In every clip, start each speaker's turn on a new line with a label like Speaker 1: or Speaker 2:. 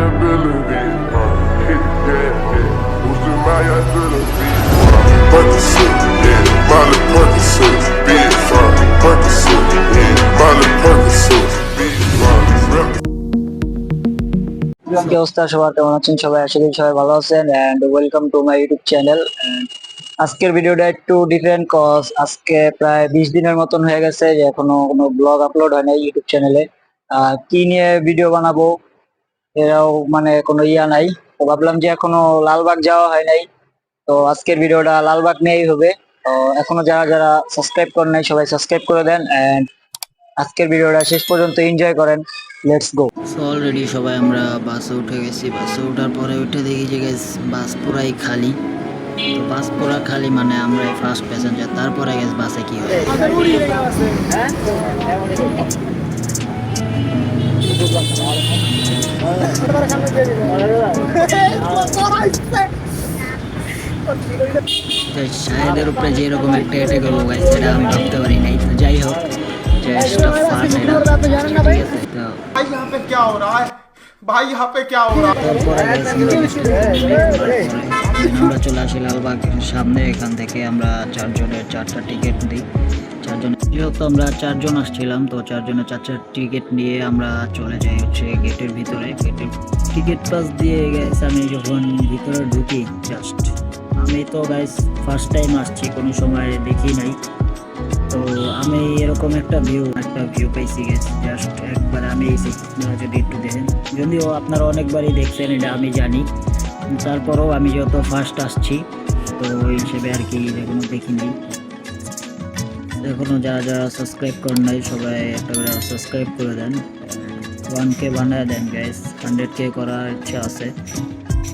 Speaker 1: ability. Hit the gas, yeah. Boosting my ability. Percocet, yeah. Molly Percocet, big fun. Percocet, yeah. Molly Percocet, big fun.
Speaker 2: কি অবস্থা সবার, কেমন আছেন সবাই? আশা করি সবাই ভালো আছেন and welcome to my YouTube channel. আজকের ভিডিওটা একটু ডিফারেন্ট কজ আজকে প্রায় 20 দিনের মতন হয়ে গেছে যে এখনো কোনো ব্লগ আপলোড হয় নাই ইউটিউব চ্যানেলে। কি নিয়ে ভিডিও বানাবো এরাও মানে কোনো নাই, তো ভাবলাম যে এখনো লালবাগ যাওয়া হয় নাই, তো আজকের ভিডিওটা লালবাগ নিয়েই হবে। তো এখনো যারা যারা সাবস্ক্রাইব করেন নাই সবাই সাবস্ক্রাইব করে দেন এন্ড আজকের ভিডিওটা শেষ পর্যন্ত এনজয় করেন। Let's go.
Speaker 3: সো অলরেডি সবাই আমরা বাসে উঠে গেছি। বাসে ওঠার পরে উঠে দেখি যে গাইস বাস পুরাই খালি। তো বাস পুরা খালি মানে আমরাই ফার্স্ট প্যাসেঞ্জার। তারপরে গাইস বাসে কি হয় শাহেদের উপরে যেরকম একটা অ্যাটাক হলো গাইস সেটা আমি ভাবতে পারি নাই। তো যাই হোক, জাস্ট ফার্স্ট এটা ঠিক আছে। তো
Speaker 4: भाई यहाँ पे क्या हो रहा है भाई यहाँ पे क्या हो रहा है
Speaker 3: তারপরে আমরা চলে আসি লালবাগের সামনে। এখান থেকে আমরা চারজনের 4টা টিকিট দিই। যেহেতু আমরা 4 জন আসছিলাম, তো 4 জনের 4টা টিকিট নিয়ে আমরা চলে যাই হচ্ছে গেটের ভিতরে। গেটের টিকিট পাস দিয়ে গেছে। আমি যখন ভিতরে ঢুকি, জাস্ট আমি তো গাইস ফার্স্ট টাইম আসছি, কোনো সময় দেখি নাই। তো আমি এরকম একটা ভিউ পাইছি গেছি জাস্ট একবার। আমি যদি একটু দেখেন, যদিও আপনারা অনেকবারই দেখছেন এটা আমি জানি, তারপরেও আমি যত ফার্স্ট আসছি তো ওই হিসেবে আর কি এখনো দেখিনি। এখনো যারা যারা সাবস্ক্রাইব করেন নাই সবাই একটা করে সাবস্ক্রাইব করে দেন। 1K বানায় দেন গাইস, 100K করার ইচ্ছা আছে।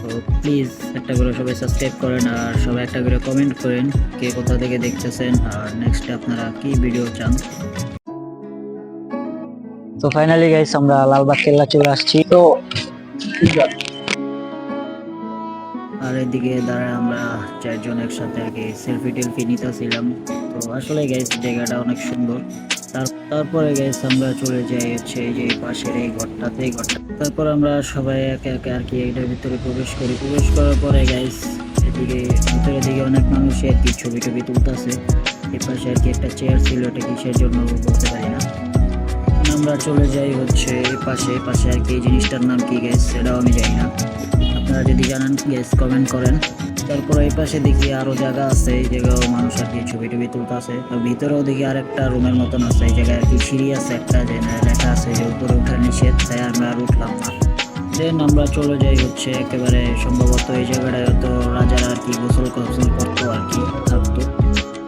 Speaker 3: তো প্লিজ একটা করে সবাই সাবস্ক্রাইব করেন আর সবাই একটা করে কমেন্ট করেন কে কোথা থেকে দেখতেছেন আর নেক্সট আপনারা কি ভিডিও চান।
Speaker 2: তো ফাইনালি গাইস আমরা লালবাগ কেল্লা চলে আসছি। তো
Speaker 3: আর এদিকে দাঁড়ায় আমরা 4 জন একসাথে আর কি সেলফি টেলফি নিতেছিলাম। তো আসলে গাইস জায়গাটা অনেক সুন্দর। তারপরে গাইস আমরা চলে যাই হচ্ছে এই যে পাশের এই ঘরটাতে। তারপর আমরা সবাই একে একে আর কি এটার ভিতরে প্রবেশ করার পরে গাইস এদিকে ভিতরের দিকে অনেক মানুষ আর কি ছবি টবি তুলতেছে। এই পাশে আর কি একটা চেয়ার ছিল, এটা কিসের জন্য বলতে পারি না। আমরা চলে যাই হচ্ছে এই পাশে আর কি এই জিনিসটার নাম কি গাইস সেটাও আমি জানি না, আপনারা যদি জানান গাইস কমেন্ট করেন। তারপর এই পাশে দেখি আরো জায়গা আছে, এই জায়গাও মানুষ আর কি ছবি টবি তুলতে আছে। তো ভিতরেও দেখি আরেকটা রুমের মতন আছে, এই জায়গায় আর কি সিঁড়ি আছে একটা, যে লেখা আছে যে উপরে ওঠা নিষেধ, তাই আমরা আর উঠলাম না। দেন আমরা চলে যাই হচ্ছে একেবারে সম্ভবত এই জায়গাটায় হয়তো রাজারা আর কি গোসল করতো আর কি থাকতো।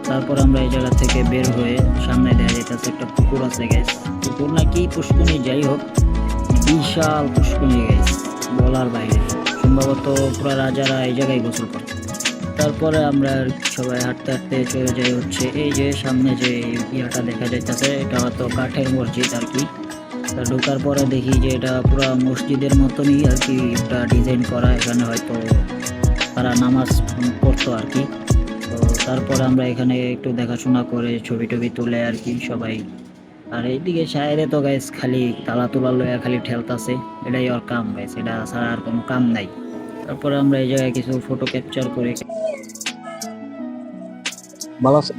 Speaker 3: তারপর আমরা এই জায়গা থেকে বের হয়ে সামনে দেখা যাইতেছে একটা পুকুর আছে গ্যাস, পুকুর নাকি পুষ্কুনি যাই হোক, বিশাল পুষ্কুনি গ্যাস বলার বাইরে। সম্ভবত পুরো রাজারা এই জায়গায় গোসল করে। তারপরে আমরা সবাই হাঁটতে হাঁটতে চলে যাই হচ্ছে এই যে সামনে যে ইয়াটা দেখা যাইতেছে, এটা হয়তো কাঠের মসজিদ আর কি। তা ঢোকার পরে দেখি যে এটা পুরো মসজিদের মতনই আর কি একটা ডিজাইন করা, এখানে হয়তো তারা নামাজ পড়তো আর কি। তো তারপর আমরা এখানে একটু দেখাশোনা করে ছবি টবি তুলে আর কি সবাই। আর এইদিকে শায়েরে তো গাইস খালি তালা তোলা লয়া খালি ঠেলতাছে, এটাই ওর কাম গাইস, এটা ছাড়া আর কোনো কাম নাই। তারপরে আমরা এই জায়গায় কিছু ফটো ক্যাপচার করে
Speaker 2: ভালো আছে।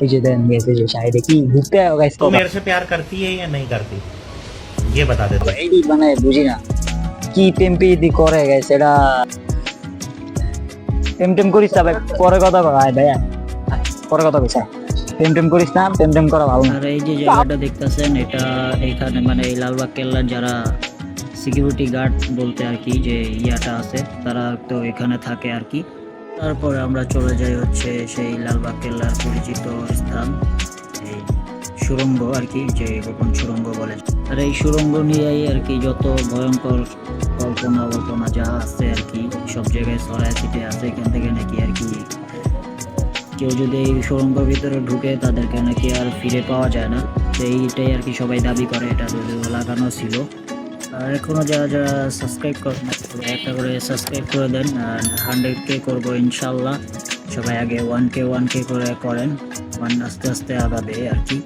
Speaker 2: এই যে দেন গেছে যে শায়দে কি ঘুরতে আয় গাইস।
Speaker 5: तो मेरे से प्यार करती है या नहीं करती ये बता दे।
Speaker 2: এই মানে বুঝি না কি টেম্পি দি করে গাইস, এটা টেম করিস না ভাই, পরে কথা ভাই ভাইয়া, পরে কথা কইছ। টেম করিস না, টেম করা ভালো না।
Speaker 3: আর এই যে জায়গাটা দেখতেছেন এটা এখানে মানে এই লালবাগ কেল্লার যারা সিকিউরিটি গার্ড বলতে আর কি যে ইয়াটা আছে তারা তো এখানে থাকে আর কি। তারপরে আমরা চলে যাই হচ্ছে সেই লালবাগ কেল্লার পরিচিত স্থান, এই সুড়ঙ্গ আর কি, যে গোপন সুড়ঙ্গ বলে। আর এই সুড়ঙ্গ নিয়েই আর কি যত ভয়ঙ্কর কল্পনা যা আছে আর কি সব জায়গায় ছড়ায় ছিটে আছে। এখান থেকে নাকি আর কি কেউ যদি এই সুড়ঙ্গের ভিতরে ঢুকে তাদেরকে নাকি আর ফিরে পাওয়া যায় না। তো এইটাই আর কি সবাই দাবি করে, এটা লাগানো ছিল। আর এখনও যারা যারা সাবস্ক্রাইব করেন একটা করে সাবস্ক্রাইব করে দেন। আর 100K করবো ইনশাল্লাহ। সবাই আগে 1K করে করেন, আস্তে আস্তে আগাবে আর কি।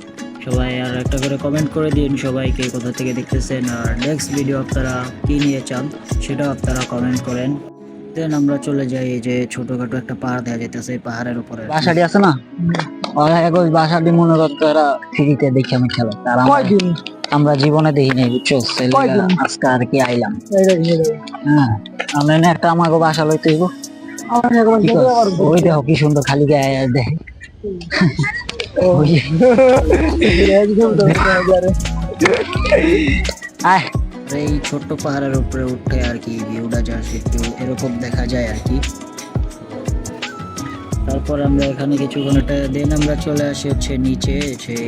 Speaker 3: সবাই আর একটা করে কমেন্ট করে দিন সবাইকে কোথা থেকে দেখতেছেন, আর নেক্সট ভিডিও আপনারা কি নিয়ে চান সেটাও আপনারা কমেন্ট করেন। দেন আমরা চলে যাই এই যে ছোটখাটো একটা পাহাড় দেখা যাইতেছে, পাহাড়ের উপরে
Speaker 2: বাসাটি আছে না, ওরা এক ওই বাসাটি মনে করতো এরা ফ্রিতে দেখি আমি খেলা, তার আমরা জীবনে দেখি নাই বুঝছো, আজকে আর কি আইলাম। হ্যাঁ আমরা না একটা আমাকে বাসা লইতে হইব, ওই দেখো কি সুন্দর খালি গায়ে দেখে। আয়
Speaker 3: আর এই ছোট্ট পাহাড়ের উপরে উঠে আর কি ভিউটা যা একটু এরকম দেখা যায় আর কি। তারপর আমরা এখানে কিছুক্ষণ একটা দেন আমরা চলে আসি হচ্ছে নিচে,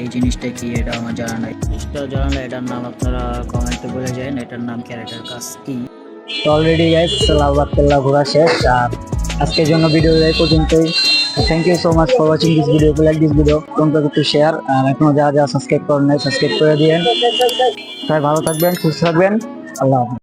Speaker 3: এই জিনিসটা কি এটা আমার জানা নাই, জিনিসটা জানা নাই, এটার নাম আপনারা কমেন্টে বলে যান এটার নাম কি আর এটার কাজ কি।
Speaker 2: অলরেডি গাইস লালবাগ কেল্লা ঘোরা শেষ, আর আজকের জন্য ভিডিও এই পর্যন্তই। Thank you so much for watching this video, like this video, don't forget to share, আর এখনো যারা যারা সাবস্ক্রাইব করেন নাই সাবস্ক্রাইব করে দিয়েন। সবাই ভালো থাকবেন, সুস্থ থাকবেন, আল্লাহ হাফেজ।